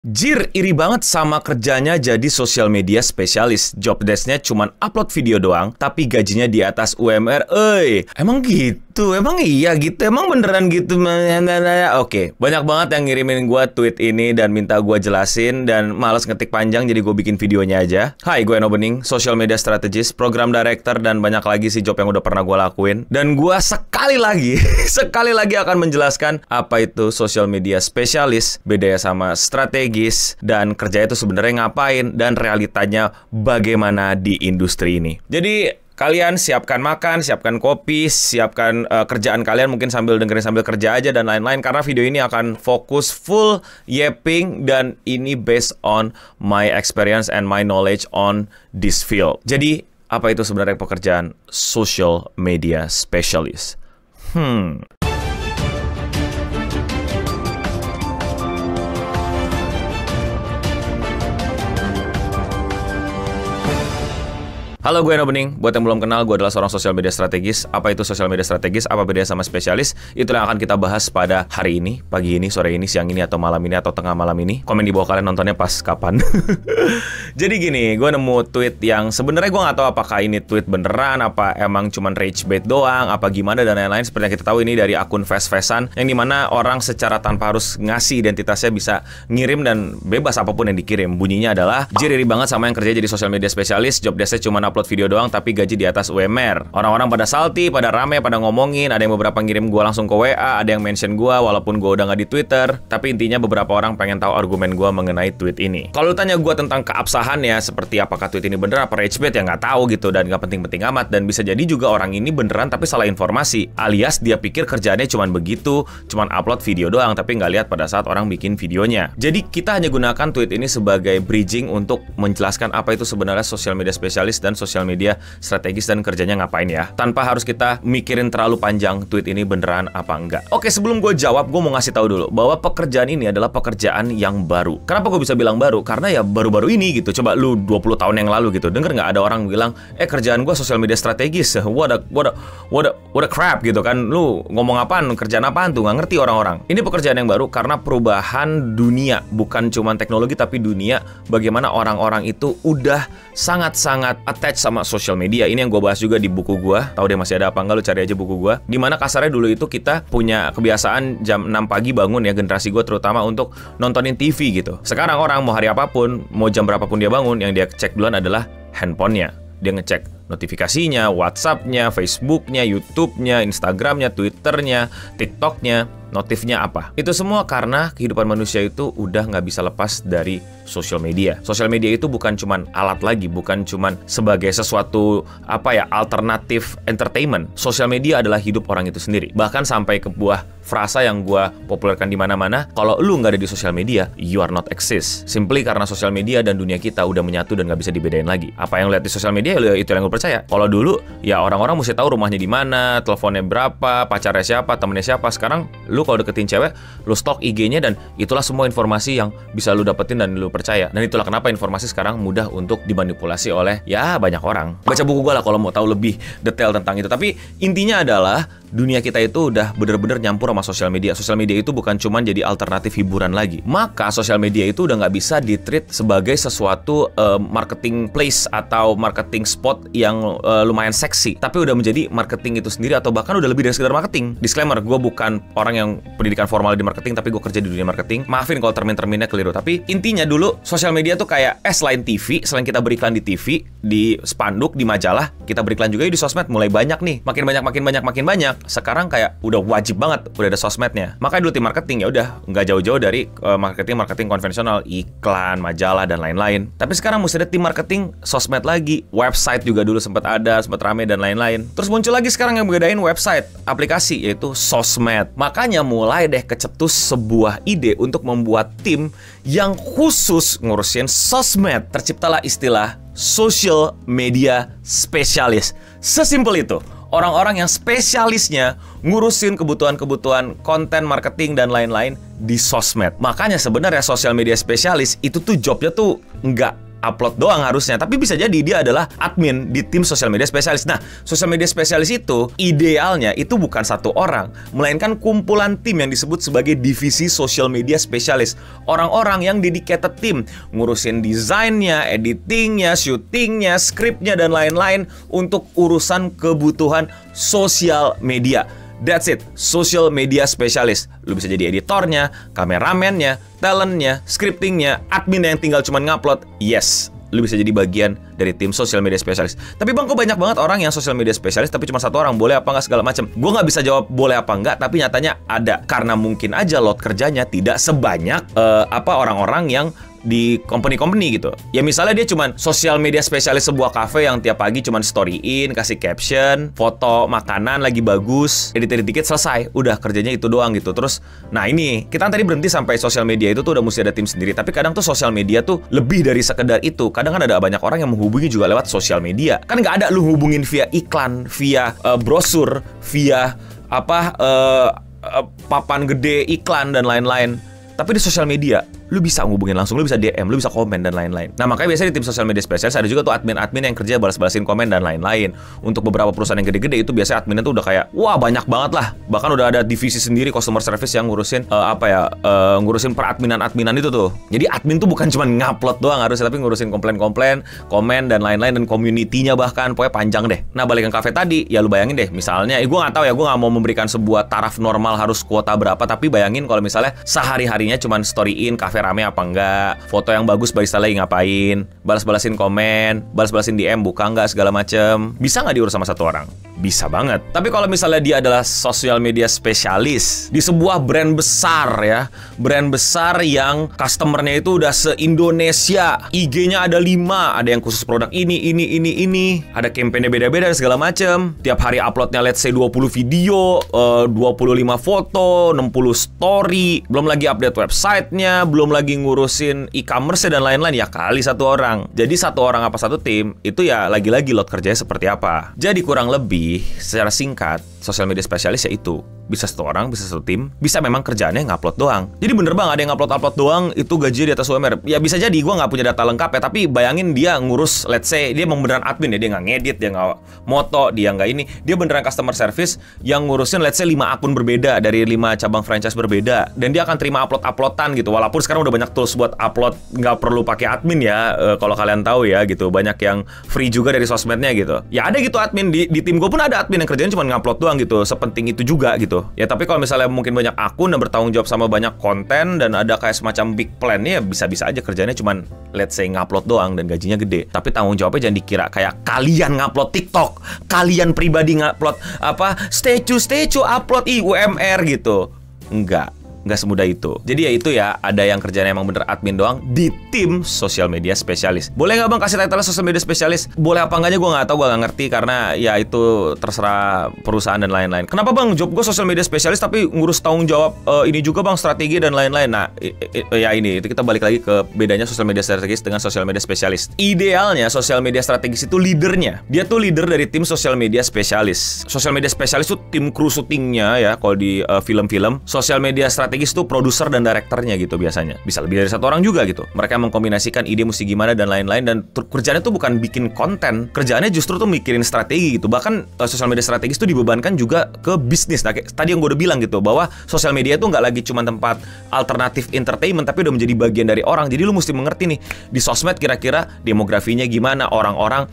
Jir, iri banget sama kerjanya jadi social media spesialis. Job desk-nya cuman upload video doang, tapi gajinya di atas UMR. Emang gitu? Emang iya gitu? Emang beneran gitu? Oke, banyak banget yang ngirimin gue tweet ini dan minta gue jelasin, dan males ngetik panjang jadi gue bikin videonya aja. Hai, gue Eno Bening, social media strategist, program director, dan banyak lagi sih job yang udah pernah gue lakuin. Dan gue sekali lagi akan menjelaskan apa itu social media spesialis, bedanya sama strategi, dan kerja itu sebenarnya ngapain, dan realitanya bagaimana di industri ini. Jadi kalian siapkan makan, siapkan kopi, siapkan kerjaan kalian, mungkin sambil dengerin sambil kerja aja dan lain-lain, karena video ini akan fokus full yapping, dan ini based on my experience and my knowledge on this field. Jadi apa itu sebenarnya pekerjaan social media specialist? Halo, gue Eno Bening. Buat yang belum kenal, gue adalah seorang social media strategis. Apa itu social media strategis? Apa bedanya sama spesialis? Itulah yang akan kita bahas pada hari ini, pagi ini, sore ini, siang ini, atau malam ini, atau tengah malam ini. Komen di bawah kalian nontonnya pas kapan. Jadi gini, gue nemu tweet yang sebenarnya gue nggak tahu apakah ini tweet beneran, apa emang cuman rage bait doang, apa gimana, dan lain-lain. Seperti yang kita tahu, ini dari akun Fast-Fastan, yang dimana orang secara tanpa harus ngasih identitasnya bisa ngirim dan bebas apapun yang dikirim. Bunyinya adalah, "Jir, iri banget sama yang kerja jadi social media spesialis, job desk-nya cuma upload video doang tapi gaji di atas UMR." Orang-orang pada salty, pada rame, pada ngomongin. Ada yang beberapa ngirim gue langsung ke WA, ada yang mention gue walaupun gue udah nggak di Twitter. Tapi intinya beberapa orang pengen tahu argumen gue mengenai tweet ini. Kalau tanya gue tentang keabsahannya, seperti apakah tweet ini bener apa rage bait, ya nggak tahu gitu, dan nggak penting-penting amat. Dan bisa jadi juga orang ini beneran tapi salah informasi, alias dia pikir kerjaannya cuman begitu, cuman upload video doang, tapi nggak lihat pada saat orang bikin videonya. Jadi kita hanya gunakan tweet ini sebagai bridging untuk menjelaskan apa itu sebenarnya social media spesialis dan social media strategis dan kerjanya ngapain ya, tanpa harus kita mikirin terlalu panjang tweet ini beneran apa enggak. Oke, sebelum gue jawab, gue mau ngasih tahu dulu bahwa pekerjaan ini adalah pekerjaan yang baru. Kenapa gue bisa bilang baru? Karena ya baru-baru ini gitu. Coba lu 20 tahun yang lalu gitu, denger nggak ada orang bilang, kerjaan gue social media strategis, what a crap gitu kan. Lu ngomong apaan, kerjaan apaan tuh, nggak ngerti orang-orang. Ini pekerjaan yang baru karena perubahan dunia, bukan cuma teknologi tapi dunia, bagaimana orang-orang itu udah sangat-sangat attach sama social media. Ini yang gue bahas juga di buku gue. Tahu deh masih ada apa enggak, lu cari aja buku gue. Dimana kasarnya dulu itu kita punya kebiasaan jam 6 pagi bangun ya, generasi gue terutama, untuk nontonin TV gitu. Sekarang orang mau hari apapun, mau jam berapapun dia bangun, yang dia cek duluan adalah handphonenya. Dia ngecek notifikasinya, WhatsApp-nya, Facebook-nya, YouTube-nya, Instagram-nya, Twitter-nya, TikTok-nya, notifnya apa. Itu semua karena kehidupan manusia itu udah nggak bisa lepas dari social media. Social media itu bukan cuman alat lagi, bukan cuman sebagai sesuatu alternatif entertainment. Social media adalah hidup orang itu sendiri. Bahkan sampai ke buah frasa yang gue populerkan di mana-mana, kalau lu nggak ada di social media, you are not exist. Simply karena social media dan dunia kita udah menyatu dan nggak bisa dibedain lagi. Apa yang lihat di social media, itu yang gue percaya. Kalau dulu, ya orang-orang mesti tahu rumahnya di mana, teleponnya berapa, pacarnya siapa, temennya siapa. Sekarang lu kalau deketin cewek, lu stalk IG-nya, dan itulah semua informasi yang bisa lu dapetin dan lu percaya. Dan itulah kenapa informasi sekarang mudah untuk dimanipulasi oleh ya banyak orang. Baca buku gue lah kalau mau tahu lebih detail tentang itu. Tapi intinya adalah dunia kita itu udah bener-bener nyampur sama sosial media. Sosial media itu bukan cuma jadi alternatif hiburan lagi. Maka sosial media itu udah nggak bisa ditreat sebagai sesuatu marketing place atau marketing spot yang lumayan seksi, tapi udah menjadi marketing itu sendiri, atau bahkan udah lebih dari sekedar marketing. Disclaimer, gue bukan orang yang pendidikan formal di marketing, tapi gue kerja di dunia marketing. Maafin kalau termin-terminnya keliru. Tapi intinya dulu sosial media tuh kayak selain TV, selain kita beriklan di TV, di spanduk, di majalah, kita beriklan juga di sosmed. Mulai banyak nih, makin banyak. Sekarang kayak udah wajib banget udah ada sosmednya. Makanya dulu tim marketing ya udah nggak jauh-jauh dari marketing konvensional, iklan, majalah, dan lain-lain. Tapi sekarang mesti ada tim marketing sosmed lagi. Website juga dulu sempat rame dan lain-lain. Terus muncul lagi sekarang yang bedain website, aplikasi, yaitu sosmed. Makanya mulai deh kecetus sebuah ide untuk membuat tim yang khusus ngurusin sosmed. Terciptalah istilah social media specialist. Sesimpel itu. Orang-orang yang spesialisnya ngurusin kebutuhan-kebutuhan konten, marketing, dan lain-lain di sosmed. Makanya sebenarnya social media spesialis itu tuh jobnya tuh nggak upload doang harusnya, tapi bisa jadi dia adalah admin di tim sosial media spesialis. Nah, sosial media spesialis itu idealnya itu bukan satu orang, melainkan kumpulan tim yang disebut sebagai divisi sosial media spesialis. Orang-orang yang dedicated tim, ngurusin desainnya, editingnya, syutingnya, skripnya, dan lain-lain untuk urusan kebutuhan sosial media. That's it, social media specialist. Lu bisa jadi editornya, kameramennya, talentnya, scriptingnya, admin yang tinggal cuman ngupload. Yes, lu bisa jadi bagian dari tim social media specialist. Tapi bang, kok banyak banget orang yang social media specialist tapi cuma satu orang, boleh apa nggak segala macam. Gue nggak bisa jawab boleh apa nggak, tapi nyatanya ada. Karena mungkin aja load kerjanya tidak sebanyak orang-orang yang di company gitu. Ya misalnya dia cuman sosial media spesialis sebuah cafe yang tiap pagi cuman storyin, kasih caption, foto makanan lagi bagus, edit dikit selesai. Udah kerjanya itu doang gitu. Terus, nah ini, kita tadi berhenti sampai sosial media itu tuh udah mesti ada tim sendiri. Tapi kadang tuh sosial media tuh lebih dari sekedar itu. Kadang kan ada banyak orang yang menghubungi juga lewat sosial media. Kan nggak ada lu hubungin via iklan, via brosur, via papan gede iklan dan lain-lain. Tapi di sosial media, lu bisa ngubungin langsung, lu bisa DM, lu bisa komen dan lain-lain. Nah, makanya biasanya di tim sosial media spesialis ada juga tuh admin-admin yang kerja balas-balasin komen dan lain-lain. Untuk beberapa perusahaan yang gede-gede itu biasanya adminnya tuh udah kayak, wah banyak banget lah. Bahkan udah ada divisi sendiri customer service yang ngurusin ngurusin peradminan-adminan itu tuh. Jadi admin tuh bukan cuma ngupload doang harusnya, tapi ngurusin komplain-komplain, komen dan lain-lain, dan community-nya bahkan. Pokoknya panjang deh. Nah, balik ke cafe tadi, ya lu bayangin deh, misalnya, gue nggak tahu ya, gue nggak mau memberikan sebuah taraf normal harus kuota berapa, tapi bayangin kalau misalnya sehari-harinya cuman storyin kafe rame apa enggak, foto yang bagus barista lagi ngapain, balas-balasin komen, balas-balasin DM buka enggak segala macem. Bisa nggak diurus sama satu orang? Bisa banget. Tapi kalau misalnya dia adalah sosial media spesialis di sebuah brand besar ya, brand besar yang customernya itu udah se-Indonesia, IG-nya ada 5, ada yang khusus produk ini, ada campaign-nya beda-beda segala macem. Tiap hari uploadnya let's say 20 video, 25 foto, 60 story, belum lagi update websitenya, belum lagi ngurusin e-commerce dan lain-lain. Ya kali satu orang. Jadi satu orang apa satu tim itu ya lagi-lagi load kerjanya seperti apa. Jadi kurang lebih secara singkat, sosial media spesialis ya itu bisa satu orang, bisa satu tim, bisa memang kerjaannya ngupload doang. Jadi bener bang, ada yang ngupload doang itu gaji di atas UMR. Ya bisa jadi, gue nggak punya data lengkap ya, tapi bayangin dia ngurus, let's say dia memang beneran admin ya, dia nggak ngedit, dia nggak moto, dia nggak ini, dia beneran customer service yang ngurusin let's say 5 akun berbeda dari 5 cabang franchise berbeda, dan dia akan terima uploadan gitu. Walaupun sekarang udah banyak tools buat upload, nggak perlu pakai admin ya, kalau kalian tahu ya gitu, banyak yang free juga dari sosmednya gitu. Ya ada gitu admin di tim gue pun ada admin yang kerjanya cuma ngupload doang gitu, sepenting itu juga gitu. Ya tapi kalau misalnya mungkin banyak akun dan bertanggung jawab sama banyak konten dan ada kayak semacam big plan, ya bisa-bisa aja kerjanya cuman let's say ngupload doang dan gajinya gede. Tapi tanggung jawabnya jangan dikira kayak kalian ngupload TikTok, kalian pribadi ngupload statue upload UMR gitu. Nggak semudah itu. Jadi ya itu ya, ada yang kerjanya emang bener admin doang di tim sosial media spesialis. Boleh nggak bang kasih title sosial media spesialis? Boleh apa enggaknya gue nggak tahu, gue nggak ngerti, karena ya itu terserah perusahaan dan lain-lain. Kenapa bang job gue sosial media spesialis tapi ngurus tanggung jawab ini juga bang, strategi dan lain-lain? Nah ya ini itu kita balik lagi ke bedanya sosial media strategis dengan sosial media spesialis. Idealnya sosial media strategis itu leadernya, dia tuh leader dari tim sosial media spesialis. Sosial media spesialis tuh tim kru syutingnya ya, kalau di film-film. Sosial media strategis tuh produser dan direkturnya gitu biasanya. Bisa lebih dari satu orang juga gitu. Mereka mengkombinasikan ide mesti gimana dan lain-lain, dan kerjaannya tuh bukan bikin konten, kerjaannya justru tuh mikirin strategi gitu. Bahkan sosial media strategis tuh dibebankan juga ke bisnis. Nah, kayak tadi yang gue udah bilang gitu, bahwa sosial media tuh nggak lagi cuma tempat alternatif entertainment, tapi udah menjadi bagian dari orang. Jadi lu mesti mengerti nih, di sosmed kira-kira demografinya gimana, orang-orang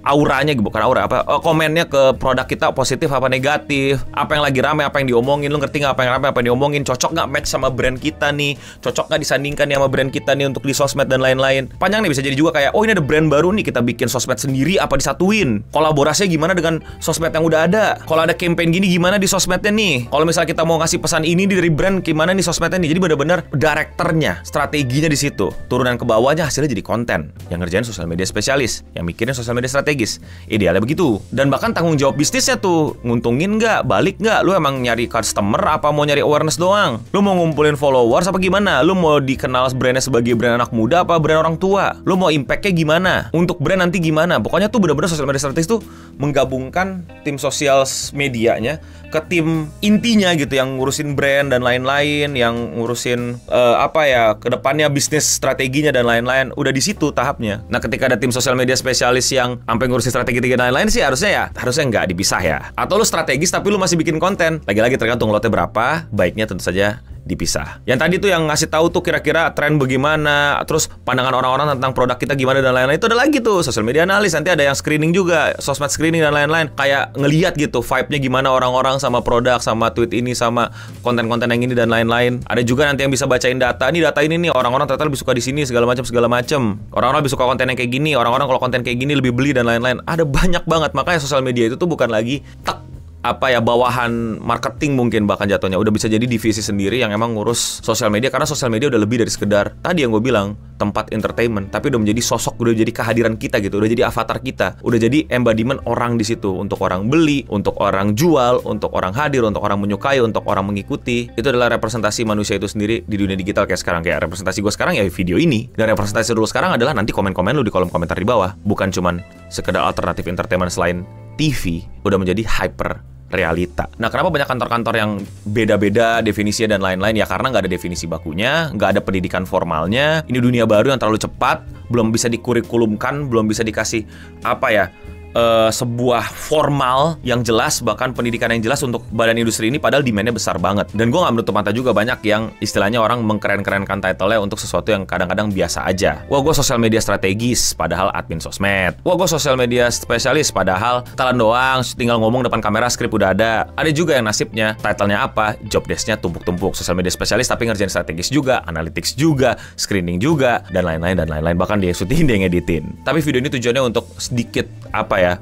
auranya, bukan aura, komennya ke produk kita positif apa negatif, apa yang lagi rame, apa yang diomongin, lu ngerti nggak apa yang rame, apa yang diomongin, cocok nggak match sama brand kita nih, cocok nggak disandingkan nih sama brand kita nih untuk di sosmed dan lain-lain. Panjang nih, bisa jadi juga kayak, oh ini ada brand baru nih, kita bikin sosmed sendiri apa disatuin, kolaborasinya gimana dengan sosmed yang udah ada, kalau ada campaign gini gimana di sosmednya nih, kalau misalnya kita mau ngasih pesan ini dari brand gimana nih sosmednya nih. Jadi benar-benar direkturnya, strateginya di situ, turunan ke bawahnya hasilnya jadi konten. Yang ngerjain sosial media spesialis, yang mikirin sosial media strategis. Idealnya begitu. Dan bahkan tanggung jawab bisnisnya tuh, nguntungin nggak, balik nggak, lu emang nyari customer apa mau nyari awareness doang? Lu mau ngumpulin followers apa gimana? Lu mau dikenal brandnya sebagai brand anak muda apa brand orang tua? Lu mau impactnya gimana? Untuk brand nanti gimana? Pokoknya tuh bener-bener sosial media strategis tuh menggabungkan tim sosial medianya ke tim intinya gitu, yang ngurusin brand dan lain-lain, yang ngurusin kedepannya bisnis strateginya dan lain-lain, udah di situ tahapnya. Nah, ketika ada tim sosial media spesialis yang sampai ngurusin strategi dan lain-lain sih harusnya nggak dipisah ya. Atau lu strategis tapi lu masih bikin konten. Lagi-lagi tergantung lotnya berapa, baiknya tentu saja dipisah. Yang tadi tuh yang ngasih tahu tuh kira-kira tren bagaimana, terus pandangan orang-orang tentang produk kita gimana dan lain-lain, itu ada lagi tuh social media analis. Nanti ada yang screening juga, sosmed screening dan lain-lain, kayak ngelihat gitu vibe-nya gimana orang-orang sama produk, sama tweet ini, sama konten-konten yang ini dan lain-lain. Ada juga nanti yang bisa bacain data ini nih orang-orang ternyata lebih suka di sini segala macam. Orang-orang lebih suka konten yang kayak gini, orang-orang kalau konten kayak gini lebih beli dan lain-lain. Ada banyak banget. Makanya sosial media itu tuh bukan lagi bawahan marketing mungkin bahkan jatuhnya. Udah bisa jadi divisi sendiri yang emang ngurus sosial media, karena sosial media udah lebih dari sekedar tadi yang gue bilang tempat entertainment, tapi udah menjadi sosok, udah jadi kehadiran kita gitu, udah jadi avatar kita, udah jadi embodiment orang di situ, untuk orang beli, untuk orang jual, untuk orang hadir, untuk orang menyukai, untuk orang mengikuti. Itu adalah representasi manusia itu sendiri di dunia digital kayak sekarang. Kayak representasi gue sekarang ya video ini, dan representasi dulu sekarang adalah nanti komen-komen lu di kolom komentar di bawah, bukan cuman sekedar alternatif entertainment selain TV, udah menjadi hyper realita. Nah, kenapa banyak kantor-kantor yang beda-beda definisinya dan lain-lain? Ya karena nggak ada definisi bakunya, nggak ada pendidikan formalnya. Ini dunia baru yang terlalu cepat, belum bisa dikurikulumkan, belum bisa dikasih sebuah formal yang jelas, bahkan pendidikan yang jelas untuk badan industri ini, padahal demand-nya besar banget. Dan gue gak menutup mata juga banyak yang istilahnya orang mengkeren-kerenkan title-nya untuk sesuatu yang kadang-kadang biasa aja. Wah, gue sosial media strategis, padahal admin sosmed. Wah, gue sosial media spesialis, padahal telan doang, tinggal ngomong depan kamera, skrip udah ada. Ada juga yang nasibnya, title-nya apa, job desk-nya tumpuk-tumpuk. Sosial media spesialis tapi ngerjain strategis juga, analytics juga, screening juga, dan lain-lain. Bahkan dia syuting, dia ngeditin. Tapi video ini tujuannya untuk sedikit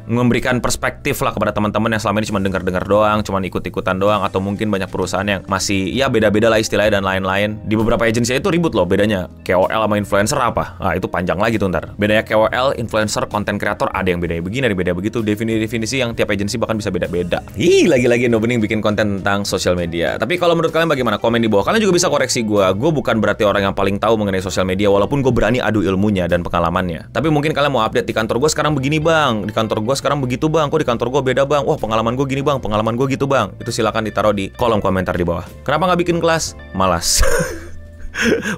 memberikan perspektif lah kepada teman-teman yang selama ini cuma dengar-dengar doang, cuma ikut-ikutan doang, atau mungkin banyak perusahaan yang masih ya beda-beda lah istilahnya dan lain-lain. Di beberapa agensi itu ribut loh bedanya KOL sama influencer apa. Nah, itu panjang lagi tuh ntar. Bedanya KOL, influencer, content creator, ada yang bedanya begini, ada beda begitu. Definisi yang tiap agensi bahkan bisa beda-beda. Lagi-lagi Bening bikin konten tentang sosial media. Tapi kalau menurut kalian bagaimana? Komen di bawah. Kalian juga bisa koreksi gue. Gue bukan berarti orang yang paling tahu mengenai sosial media, walaupun gue berani adu ilmunya dan pengalamannya. Tapi mungkin kalian mau update, di kantor gue sekarang begini bang, di kantor gue sekarang begitu bang, kok di kantor gue beda bang, wah pengalaman gue gini bang, pengalaman gue gitu bang. Itu silakan ditaruh di kolom komentar di bawah. Kenapa nggak bikin kelas? Malas.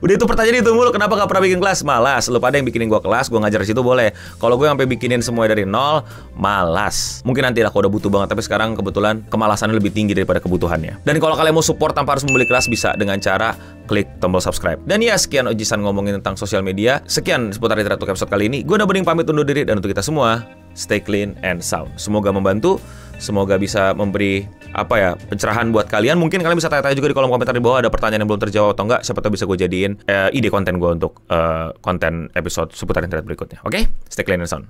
Udah itu pertanyaan itu mulu, kenapa gak pernah bikin kelas? Malas. Lu pada yang bikinin gue kelas, gue ngajar di situ boleh. Kalau gue sampai bikinin semua dari nol, malas. Mungkin nanti lah kalau udah butuh banget, tapi sekarang kebetulan kemalasannya lebih tinggi daripada kebutuhannya. Dan kalau kalian mau support tanpa harus membeli kelas, bisa dengan cara klik tombol subscribe. Dan ya, sekian Ojisan ngomongin tentang sosial media. Sekian seputar Literatur episode kali ini. Gue Bening pamit undur diri, dan untuk kita semua, stay clean and sound. Semoga membantu, semoga bisa memberi pencerahan buat kalian. Mungkin kalian bisa tanya-tanya juga di kolom komentar di bawah, ada pertanyaan yang belum terjawab atau enggak. Siapa tahu bisa gue jadiin ide konten gue untuk konten episode seputar internet berikutnya. Oke? Stay clean and sound.